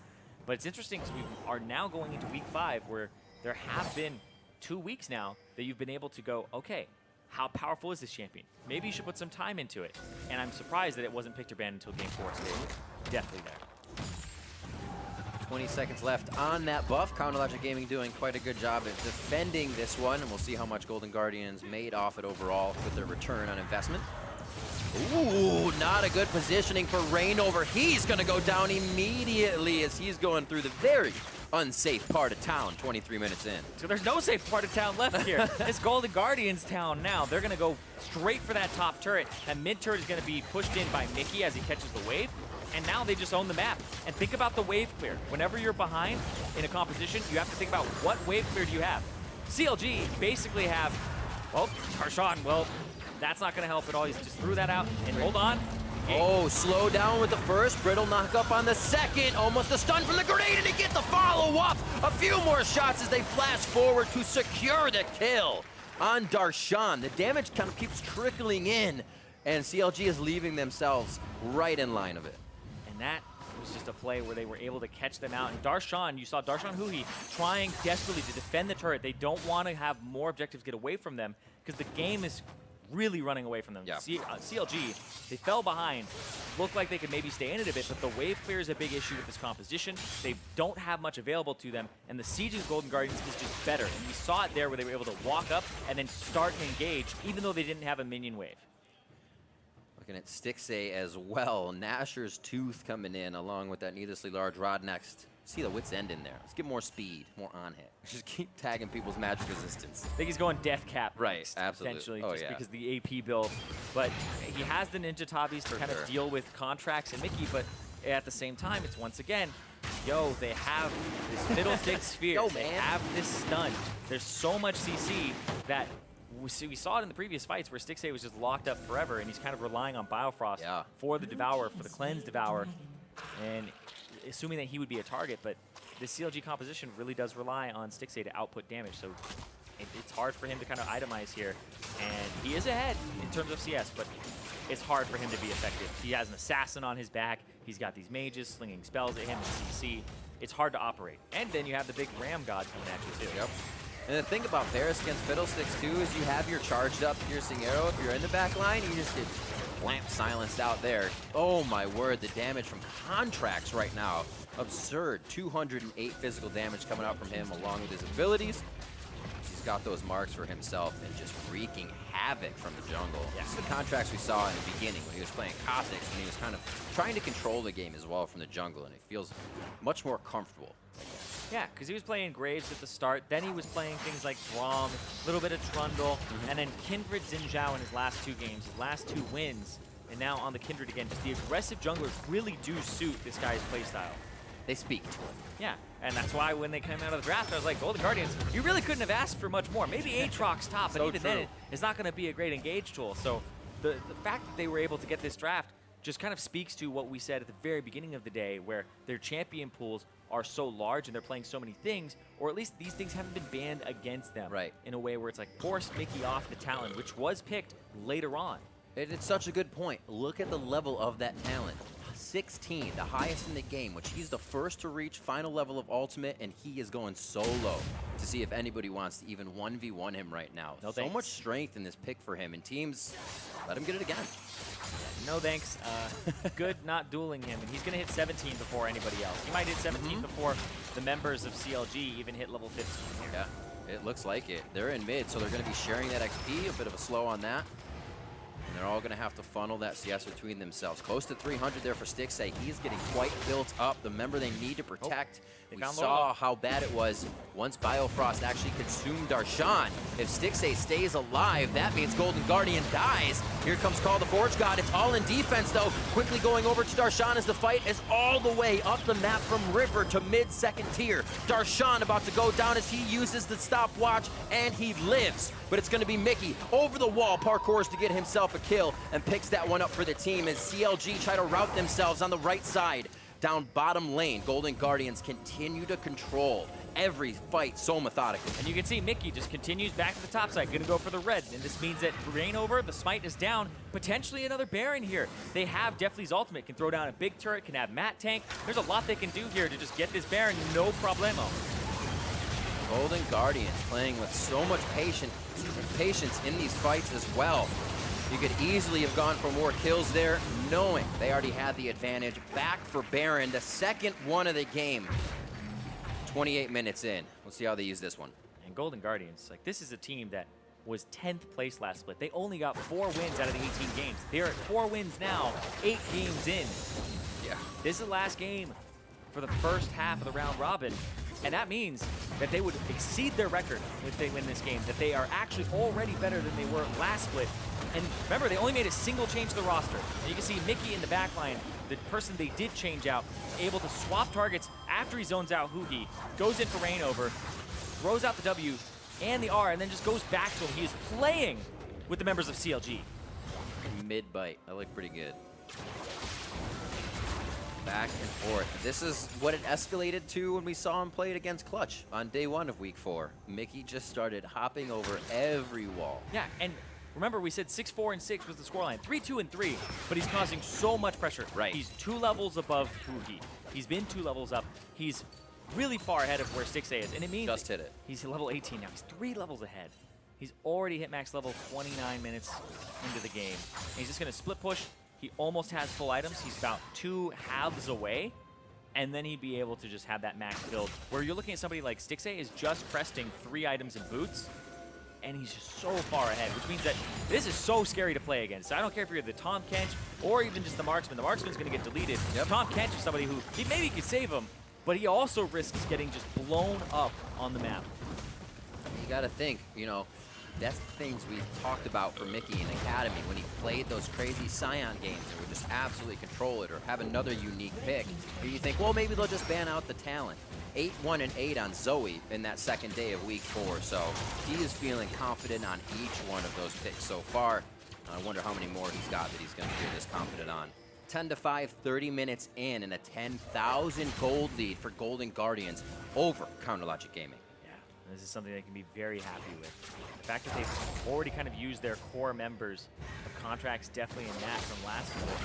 But it's interesting because we are now going into week 5 where there have been 2 weeks now that you've been able to go, okay, how powerful is this champion? Maybe you should put some time into it. And I'm surprised that it wasn't picked or banned until game 4, so definitely there. 20 seconds left on that buff. Counterlogic Gaming doing quite a good job at defending this one, and we'll see how much Golden Guardians made off it overall with their return on investment. Ooh, not a good positioning for Reignover. He's going to go down immediately as he's going through the very unsafe part of town 23 minutes in. So there's no safe part of town left here. It's Golden Guardians town now. They're going to go straight for that top turret. And mid turret is going to be pushed in by Mickey as he catches the wave. And now they just own the map. And think about the wave clear. Whenever you're behind in a composition, you have to think about what wave clear do you have. CLG basically have, well, Darshan, well, that's not going to help at all. He just threw that out. And hold on. Oh, slow down with the first. Brittle knock up on the second. Almost a stun from the grenade, and they get the follow-up. A few more shots as they flash forward to secure the kill on Darshan. The damage kind of keeps trickling in, and CLG is leaving themselves right in line of it. And that was just a play where they were able to catch them out. And Darshan, you saw Darshan Huhi trying desperately to defend the turret. They don't want to have more objectives get away from them because the game is really running away from them. Yeah. CLG, they fell behind. Looked like they could maybe stay in it a bit, but the wave clear is a big issue with this composition. They don't have much available to them, and the siege of Golden Guardians is just better. And we saw it there where they were able to walk up and then start and engage, even though they didn't have a minion wave. Looking at Stixxay as well. Nasher's Tooth coming in along with that needlessly large rod next. See the wit's end in there. Let's get more speed, more on hit. Just keep tagging people's magic resistance. I think he's going death cap right, next, absolutely. potentially, Oh, just yeah. because the AP build. But he has the Ninja Tabis to kind of deal with Contractz and Mickey, but at the same time, it's once again, yo, they have this Fiddlesticks sphere. Yo, they man. have this stun. There's so much CC that we saw it in the previous fights where Stixxay was just locked up forever, and he's kind of relying on Biofrost for the Devour, for the Cleanse Devour, and assuming that he would be a target, but this CLG composition really does rely on Stixxay to output damage, so it's hard for him to kind of itemize here. And he is ahead in terms of CS, but it's hard for him to be effective. He has an assassin on his back. He's got these mages slinging spells at him in CC. It's hard to operate. And then you have the big Ram God coming at you, too. Yep. And the thing about Varus against Fiddlesticks too is you have your charged up piercing arrow. If you're in the back line, you just get lamp silenced out there. Oh my word, the damage from Contractz right now. Absurd. 208 physical damage coming out from him along with his abilities. He's got those marks for himself and just wreaking havoc from the jungle. Yeah. This is the Contractz we saw in the beginning when he was playing Kha'Zix, and he was kind of trying to control the game as well from the jungle, and it feels much more comfortable. Yeah, because he was playing Graves at the start, then he was playing things like Braum, a little bit of Trundle, and then Kindred Xin Zhao in his last 2 games, his last 2 wins, and now on the Kindred again. Just the aggressive junglers really do suit this guy's playstyle. They speak to him. Yeah, and that's why when they came out of the draft, I was like, Golden Guardians, you really couldn't have asked for much more. Maybe Aatrox top, but even then, it's not going to be a great engage tool. So the fact that they were able to get this draft just kind of speaks to what we said at the very beginning of the day, where their champion pools are so large and they're playing so many things, or at least these things haven't been banned against them in a way where it's like forced Mickey off the Talon, which was picked later on. It's such a good point. Look at the level of that Talon. 16, the highest in the game, which he's the first to reach final level of ultimate, and he is going so low to see if anybody wants to even 1v1 him right now. No so much strength in this pick for him, and teams let him get it again. No thanks. Good not dueling him, and he's going to hit 17 before anybody else. He might hit 17 before the members of CLG even hit level 15 here. Yeah, it looks like it. They're in mid, so they're going to be sharing that XP, a bit of a slow on that. And they're all going to have to funnel that CS between themselves. Close to 300 there for Stixxay. He is getting quite built up. The member they need to protect. We saw how bad it was once Biofrost actually consumed Darshan. If Stixxay stays alive, that means Golden Guardian dies. Here comes Call the Forge God. It's all in defense, though. Quickly going over to Darshan as the fight is all the way up the map from River to mid-second tier. Darshan about to go down as he uses the stopwatch, and he lives. But it's going to be Mickey over the wall, parkours to get himself a kill, and picks that one up for the team as CLG try to route themselves on the right side. Down bottom lane, Golden Guardians continue to control every fight so methodically. And you can see Mickey just continues back to the top side, gonna go for the red. And this means that Reignover, the smite is down, potentially another Baron here. They have Deftly's ultimate, can throw down a big turret, can have Matt tank. There's a lot they can do here to just get this Baron, no problemo. Golden Guardians playing with so much patience in these fights as well. You could easily have gone for more kills there, knowing they already had the advantage. Back for Baron, the second one of the game. 28 minutes in. Let's see how they use this one. And Golden Guardians, like, this is a team that was 10th place last split. They only got 4 wins out of the 18 games. They're at 4 wins now, 8 games in. Yeah. This is the last game for the first half of the round robin. And that means that they would exceed their record if they win this game, that they are actually already better than they were last split. And remember, they only made a single change to the roster. And you can see Mickey in the back line, the person they did change out, able to swap targets after he zones out huhi, goes in for Reignover, throws out the W and the R, and then just goes back to him. He is playing with the members of CLG. Mid-bite. That looked pretty good. Back and forth. This is what it escalated to when we saw him play it against Clutch on day 1 of week 4. Mickey just started hopping over every wall. Yeah, and remember we said 6-4 and 6 was the scoreline. 3-2 and 3, but he's causing so much pressure. Right. He's 2 levels above huhi. He's been 2 levels up. He's really far ahead of where Stixxay is, and it means just hit it. He's level 18 now. He's 3 levels ahead. He's already hit max level 29 minutes into the game. And he's just going to split push. He almost has full items. He's about 2 halves away, and then he'd be able to just have that max build. Where you're looking at somebody like Stixxay is just cresting 3 items and boots, and he's just so far ahead, which means that this is so scary to play against. I don't care if you're the Tahm Kench or even just the Marksman. The Marksman's going to get deleted. Yep. Tahm Kench is somebody who maybe could save him, but he also risks getting just blown up on the map. You got to think, you know, that's the things we've talked about for Mickey in Academy when he played those crazy Scion games and would just absolutely control it or have another unique pick. And you think, well, maybe they'll just ban out the Talon. 8-1 and 8 on Zoe in that second day of week 4. So he is feeling confident on each one of those picks so far. I wonder how many more he's got that he's going to feel this confident on. 10-5, 30 minutes in, and a 10,000 gold lead for Golden Guardians over Counterlogic Gaming. This is something they can be very happy with. The fact that they've already kind of used their core members of Contractz, Deftly, and Nat from last year.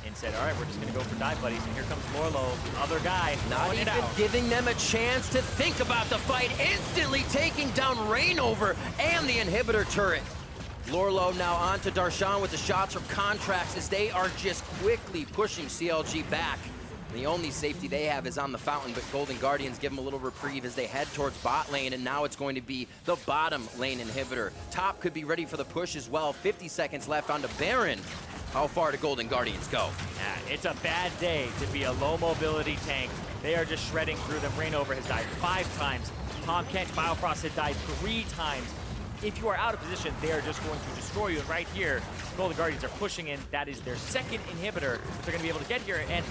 and said, all right, we're just going to go for dive buddies. And here comes Lourlo, other guy, Not even giving them a chance to think about the fight, instantly taking down Reignover and the inhibitor turret. Lourlo now on to Darshan with the shots from Contractz as they are just quickly pushing CLG back. The only safety they have is on the fountain, but Golden Guardians give them a little reprieve as they head towards bot lane, and now it's going to be the bottom lane inhibitor. Top could be ready for the push as well. 50 seconds left onto Baron. How far do Golden Guardians go? Yeah, it's a bad day to be a low mobility tank. They are just shredding through them. Reignover has died 5 times. Tahm, Kench, Biofrost had died 3 times. If you are out of position, they are just going to destroy you. And right here, Golden Guardians are pushing in. That is their second inhibitor that they're going to be able to get here. And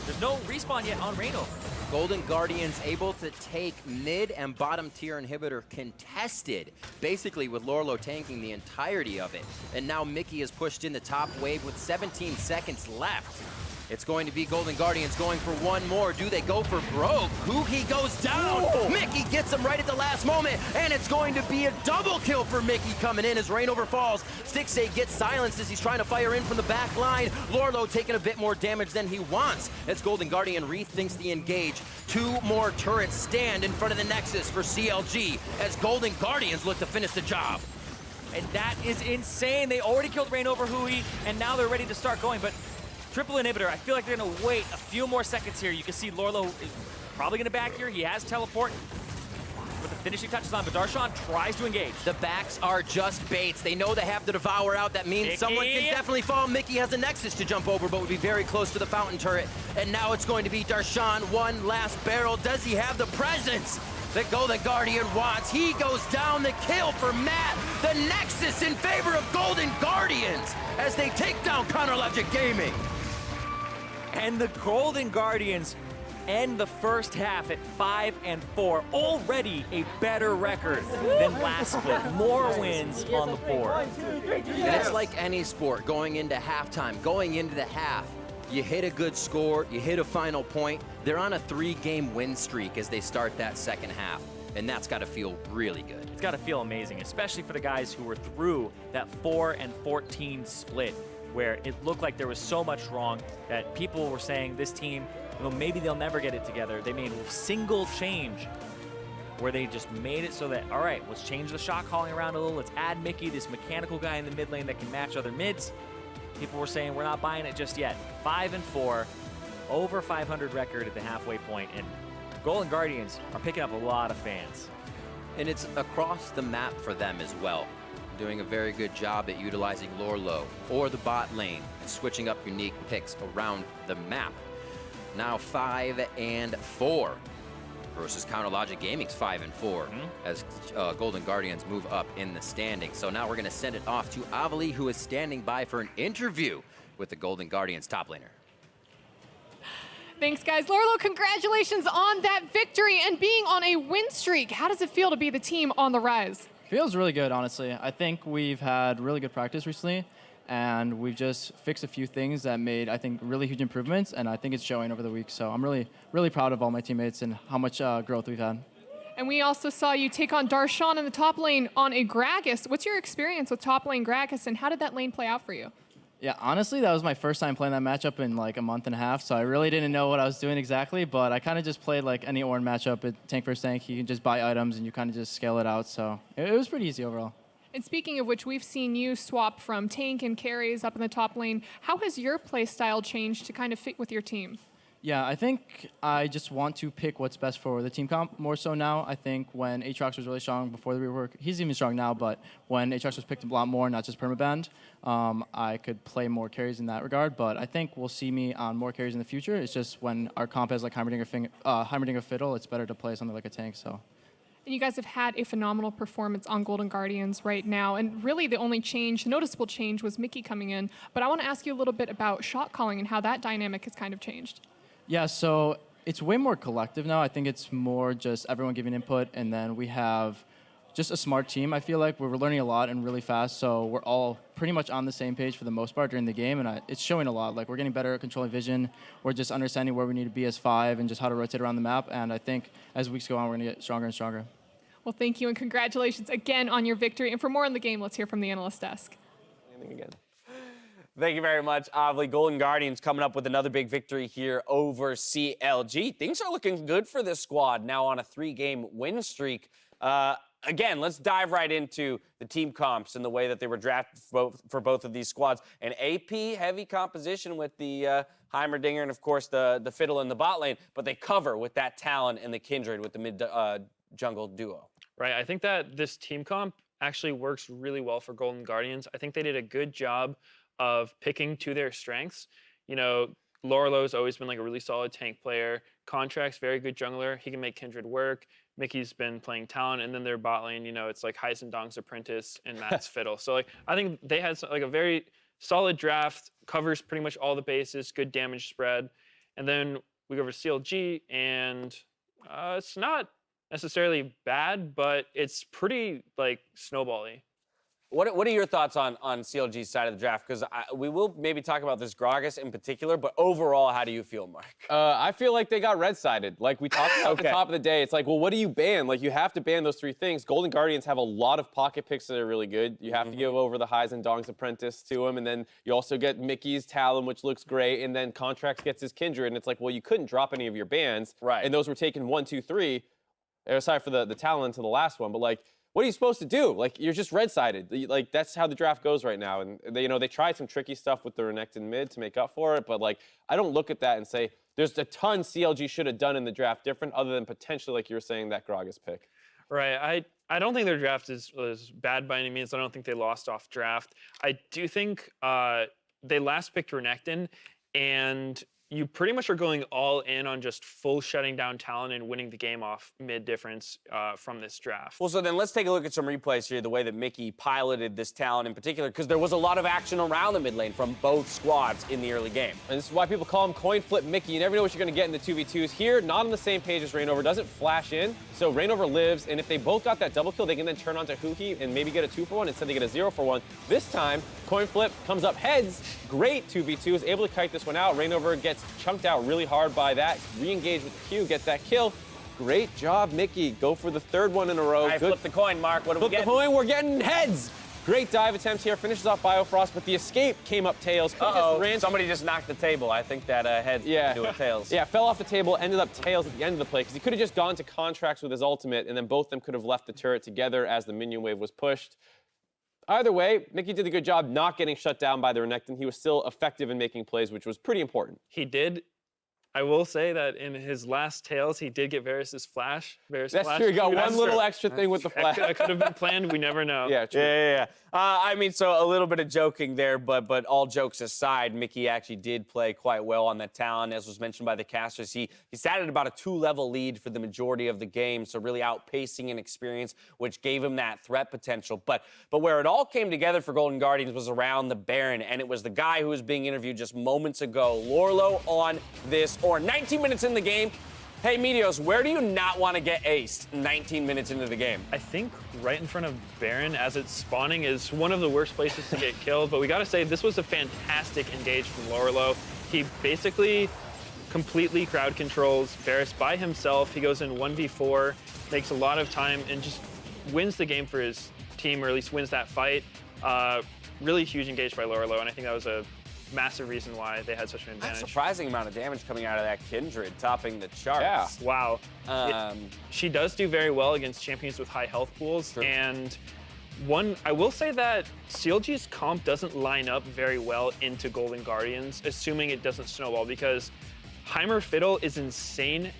there's no respawn yet on Reignover. Golden Guardians able to take mid and bottom tier inhibitor contested, basically with Lourlo tanking the entirety of it. And now Mickey is pushed in the top wave with 17 seconds left. It's going to be Golden Guardians going for one more. Do they go for broke? Huhi goes down. Whoa. Mickey gets him right at the last moment, and it's going to be a double kill for Mickey coming in as Reignover falls. Stixxay gets silenced as he's trying to fire in from the back line. Lourlo taking a bit more damage than he wants as Golden Guardian rethinks the engage. 2 more turrets stand in front of the Nexus for CLG as Golden Guardians look to finish the job. And that is insane. They already killed Reignover, Huhi, and now they're ready to start going. But triple inhibitor, I feel like they're going to wait a few more seconds here. You can see Lourlo is probably going to back here. He has teleport with the finishing touches on, but Darshan tries to engage. The backs are just baits. They know they have to devour out. That means Mickey. Someone can definitely fall. Mickey has a Nexus to jump over, but would be very close to the fountain turret. And now it's going to be Darshan, one last barrel. Does he have the presence that Golden Guardian wants? He goes down, the kill for Matt. The Nexus in favor of Golden Guardians as they take down Counterlogic Gaming. And the Golden Guardians end the first half at 5-4. Already a better record than last split. More wins on the board. And it's like any sport, going into halftime, going into the half, you hit a good score, you hit a final point. They're on a 3-game win streak as they start that second half. And that's got to feel really good. It's got to feel amazing, especially for the guys who were through that 4-14 split, where it looked like there was so much wrong that people were saying this team, well, maybe they'll never get it together. They made a single change where they just made it so that, all right, let's change the shot calling around a little. Let's add Mickey, this mechanical guy in the mid lane that can match other mids. People were saying we're not buying it just yet. 5-4, over 500 record at the halfway point, and Golden Guardians are picking up a lot of fans. And it's across the map for them as well. Doing a very good job at utilizing Lourlo or the bot lane, switching up unique picks around the map. Now 5-4 versus Counterlogic Gaming's 5-4 as Golden Guardians move up in the standings. So now we're going to send it off to Avali, who is standing by for an interview with the Golden Guardians top laner. Thanks, guys. Lourlo, congratulations on that victory and being on a win streak. How does it feel to be the team on the rise? Feels really good, honestly. I think we've had really good practice recently, and we've just fixed a few things that made, I think, really huge improvements, and I think it's showing over the week. So I'm really, really proud of all my teammates and how much growth we've had. And we also saw you take on Darshan in the top lane on a Gragas. What's your experience with top lane Gragas, and how did that lane play out for you? Yeah, honestly, that was my first time playing that matchup in like a month and a half, so I really didn't know what I was doing exactly, but I kind of just played like any Ornn matchup, tank versus tank. You can just buy items and you kind of just scale it out, so it was pretty easy overall. And speaking of which, we've seen you swap from tank and carries up in the top lane. How has your play style changed to kind of fit with your team? Yeah, I think I just want to pick what's best for the team comp more so now. I think when Aatrox was really strong before the rework, he's even strong now, but when Aatrox was picked a lot more, not just permaband, I could play more carries in that regard. But I think we'll see me on more carries in the future. It's just when our comp has like Heimerdinger Fiddle, it's better to play something like a tank. So. And you guys have had a phenomenal performance on Golden Guardians right now. And really the only change, noticeable change, was Mickey coming in. But I want to ask you a little bit about shot calling and how that dynamic has kind of changed. Yeah, so it's way more collective now. I think it's more just everyone giving input, and then we have just a smart team. I feel like we're learning a lot and really fast, so we're all pretty much on the same page for the most part during the game, and it's showing a lot. Like, we're getting better at controlling vision. We're just understanding where we need to be as 5 and just how to rotate around the map, and I think as weeks go on, we're going to get stronger and stronger. Well, thank you, and congratulations again on your victory. And for more on the game, let's hear from the analyst desk. Again. Thank you very much, Avli. Golden Guardians coming up with another big victory here over CLG. Things are looking good for this squad now on a 3-game win streak. Again, let's dive right into the team comps and the way that they were drafted for both of these squads. An AP-heavy composition with the Heimerdinger and, of course, the Fiddle in the bot lane, but they cover with that Talon and the Kindred with the mid-jungle duo. Right, I think that this team comp actually works really well for Golden Guardians. I think they did a good job of picking to their strengths. You know, Lourlo's always been like a really solid tank player. Contractz, very good jungler. He can make Kindred work. Mickey's been playing Talon, and then their bot lane, you know, it's like Heisendong's apprentice and Matt's Fiddle. So like, I think they had like a very solid draft, covers pretty much all the bases, good damage spread. And then we go over CLG, and it's not necessarily bad, but it's pretty like snowbally. What are your thoughts on CLG's side of the draft? Because we will maybe talk about this Gragas in particular, but overall, how do you feel, Mark? I feel like they got red-sided. Like we talked about at the top of the day, it's like, well, what do you ban? Like you have to ban those 3 things. Golden Guardians have a lot of pocket picks that are really good. You have to give over the Heisendong's apprentice to him, and then you also get Mickey's Talon, which looks great, and then Contractz gets his Kindred, and it's like, well, you couldn't drop any of your bans. Right. And those were taken 1, 2, 3, aside for the Talon to the last one, but like, what are you supposed to do? Like, you're just red-sided. Like, that's how the draft goes right now. And, they, you know, they tried some tricky stuff with the Renekton mid to make up for it, but, like, I don't look at that and say, there's a ton CLG should have done in the draft different, other than potentially, like you were saying, that Gragas pick. Right, I don't think their draft was bad by any means. I don't think they lost off draft. I do think they last picked Renekton, and you pretty much are going all in on just full shutting down Talon and winning the game off mid-difference from this draft. Well, so then let's take a look at some replays here, the way that Mickey piloted this Talon in particular, because there was a lot of action around the mid lane from both squads in the early game. And this is why people call him coin flip Mickey. You never know what you're going to get in the 2v2s. Here, not on the same page as Reignover, doesn't flash in, so Reignover lives, and if they both got that double kill, they can then turn onto huhi and maybe get a 2-for-1 instead they get a 0-for-1. This time, coin flip comes up heads. Great 2v2, is able to kite this one out. Reignover gets chunked out really hard by that. Re-engage with the Q, gets that kill. Great job, Mickey. Go for the 3rd one in a row. All right, flip the coin, Mark. What do we get? Flip the coin, we're getting heads. Great dive attempt here, finishes off Biofrost, but the escape came up tails. Somebody just knocked the table. I think that head into a tails. Yeah, fell off the table, ended up tails at the end of the play, because he could have just gone to Contractz with his ultimate, and then both of them could have left the turret together as the minion wave was pushed. Either way, Mickey did a good job not getting shut down by the Renekton. He was still effective in making plays, which was pretty important. He did. I will say that in his last tails, he did get Varus's flash. That's true. He got one little extra thing with the flash. That could have been planned. We never know. Yeah, true. Yeah. I mean, so a little bit of joking there, but all jokes aside, Mickey actually did play quite well on that Talon, as was mentioned by the casters. He sat at about a 2-level lead for the majority of the game, so really outpacing in experience, which gave him that threat potential. But where it all came together for Golden Guardians was around the Baron, and it was the guy who was being interviewed just moments ago, Lourlo on this Ornn. 19 minutes in the game. Hey, Meteos, where do you not want to get aced 19 minutes into the game? I think right in front of Baron as it's spawning is one of the worst places to get killed, but we got to say this was a fantastic engage from Lourlo. He basically completely crowd controls Varus by himself. He goes in 1v4, makes a lot of time, and just wins the game for his team, or at least wins that fight. Really huge engage by Lourlo, and I think that was a massive reason why they had such an advantage. That's a surprising amount of damage coming out of that Kindred, topping the charts. Yeah. Wow. She does do very well against champions with high health pools. True. And I will say that CLG's comp doesn't line up very well into Golden Guardians, assuming it doesn't snowball, because Heimer Fiddle is insane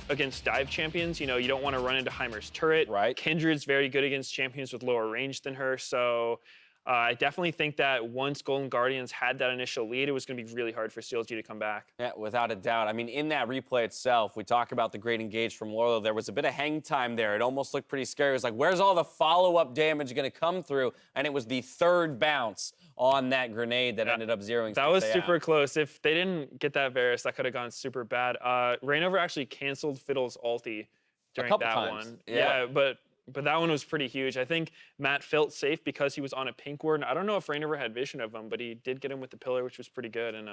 against dive champions. You know, you don't want to run into Heimer's turret. Right. Kindred's very good against champions with lower range than her. So I definitely think that once Golden Guardians had that initial lead, it was going to be really hard for CLG to come back. Yeah, without a doubt. I mean, in that replay itself, we talk about the great engage from Lourlo. There was a bit of hang time there. It almost looked pretty scary. It was like, where's all the follow-up damage going to come through? And it was the 3rd bounce on that grenade that ended up zeroing. That was super out. close. If they didn't get that Varus, that could have gone super bad. Reignover actually canceled Fiddle's ulti during that times. one. Yeah, but that one was pretty huge. I think Matt felt safe because he was on a pink ward. I don't know if Reignover had vision of him, but he did get him with the pillar, which was pretty good, and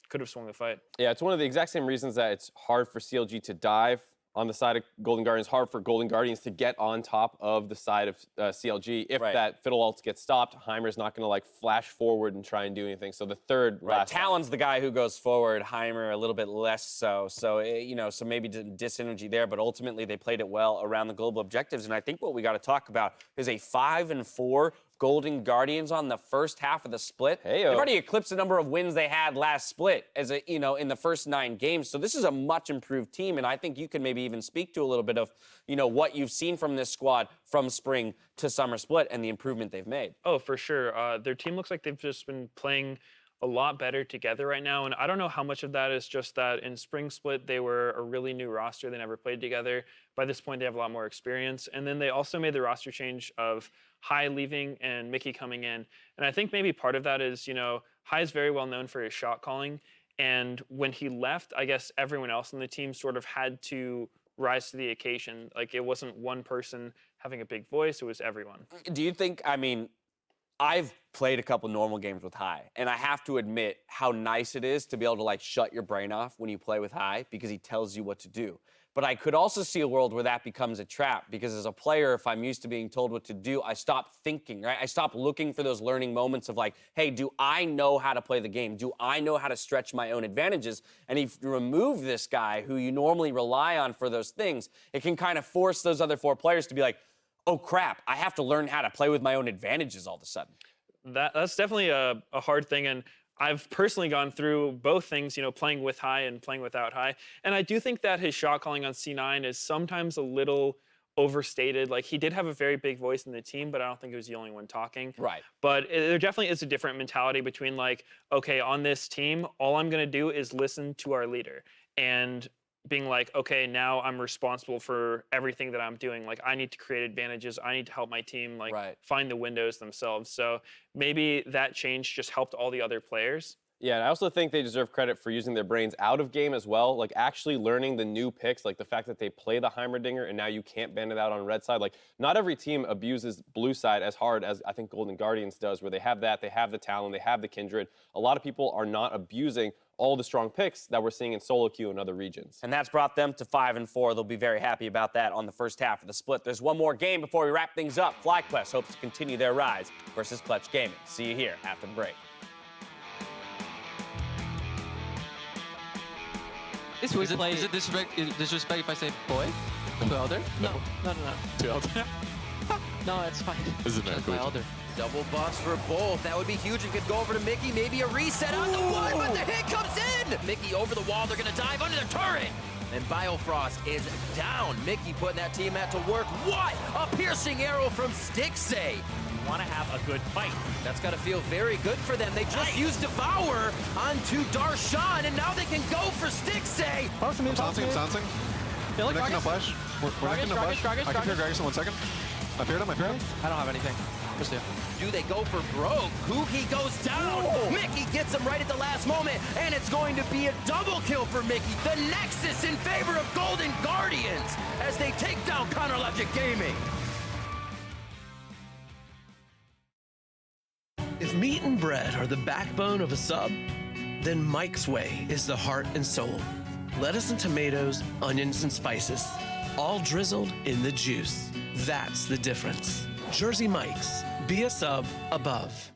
could have swung the fight. Yeah, it's one of the exact same reasons that it's hard for CLG to dive on the side of Golden Guardians, hard for Golden Guardians to get on top of the side of CLG. If that Fiddle ult gets stopped, Heimer's not going to like flash forward and try and do anything. So the third last Talon's the guy who goes forward, Heimer a little bit less so. So, you know, so maybe dis-synergy there, but ultimately they played it well around the global objectives. And I think what we got to talk about is a 5-4 Golden Guardians on the first half of the split. They've already eclipsed the number of wins they had last split as a, you know, in the first 9 games. So this is a much improved team, and I think you can maybe even speak to a little bit of, you know, what you've seen from this squad from spring to summer split and the improvement they've made. Oh, for sure. Their team looks like they've just been playing a lot better together right now, and I don't know how much of that is just that in spring split they were a really new roster, they never played together. By this point they have a lot more experience, and then they also made the roster change of Hai leaving and Mickey coming in, and I think maybe part of that is, you know, Hai is very well known for his shot calling, and when he left, I guess everyone else on the team sort of had to rise to the occasion. Like, it wasn't one person having a big voice, it was everyone. Do you think, I mean, I've played a couple normal games with Hai, and I have to admit how nice it is to be able to like shut your brain off when you play with Hai because he tells you what to do. But I could also see a world where that becomes a trap because as a player, if I'm used to being told what to do, I stop thinking, right? I stop looking for those learning moments of like, hey, do I know how to play the game? Do I know how to stretch my own advantages? And if you remove this guy who you normally rely on for those things, it can kind of force those other 4 players to be like, oh crap, I have to learn how to play with my own advantages all of a sudden. That's definitely a hard thing, and I've personally gone through both things, you know, playing with Hai and playing without Hai. And I do think that his shot calling on C9 is sometimes a little overstated. Like, he did have a very big voice in the team, but I don't think he was the only one talking. Right. But there definitely is a different mentality between like, okay, on this team, all I'm going to do is listen to our leader. And being like, okay, now I'm responsible for everything that I'm doing. Like, I need to create advantages. I need to help my team, like, find the windows themselves. So maybe that change just helped all the other players. Yeah, and I also think they deserve credit for using their brains out of game as well, like actually learning the new picks, like the fact that they play the Heimerdinger and now you can't ban it out on red side. Like, not every team abuses blue side as hard as I think Golden Guardians does, where they have that, they have the Talon, they have the Kindred. A lot of people are not abusing all the strong picks that we're seeing in solo queue and other regions. And that's brought them to 5-4. They'll be very happy about that on the first half of the split. There's one more game before we wrap things up. FlyQuest hopes to continue their rise versus Clutch Gaming. See you here after the break. Is it disrespect if I say boy? To elder? No. To elder? No, it's fine. This is my elder. Double buffs for both. That would be huge. It could go over to Mickey. Maybe a reset on the one, but the hit comes in. Mickey over the wall. They're going to dive under the turret. And Biofrost is down. Mickey putting that team at to work. What? A piercing arrow from Stixxay. Want to have a good fight. That's got to feel very good for them. They just used Devour onto Darshan, and now they can go for Stixxay. I'm sensing. They look Renekton no flash. Renekton no flash. I can hear Gragas in 1 second. I feared him. I don't have anything. Just do. Do they go for broke? huhi goes down. Whoa. Mickey gets him right at the last moment, and it's going to be a double kill for Mickey. The Nexus in favor of Golden Guardians as they take down Contractz Gaming. If meat and bread are the backbone of a sub, then Mike's Way is the heart and soul. Lettuce and tomatoes, onions and spices, all drizzled in the juice. That's the difference. Jersey Mike's. Be a sub above.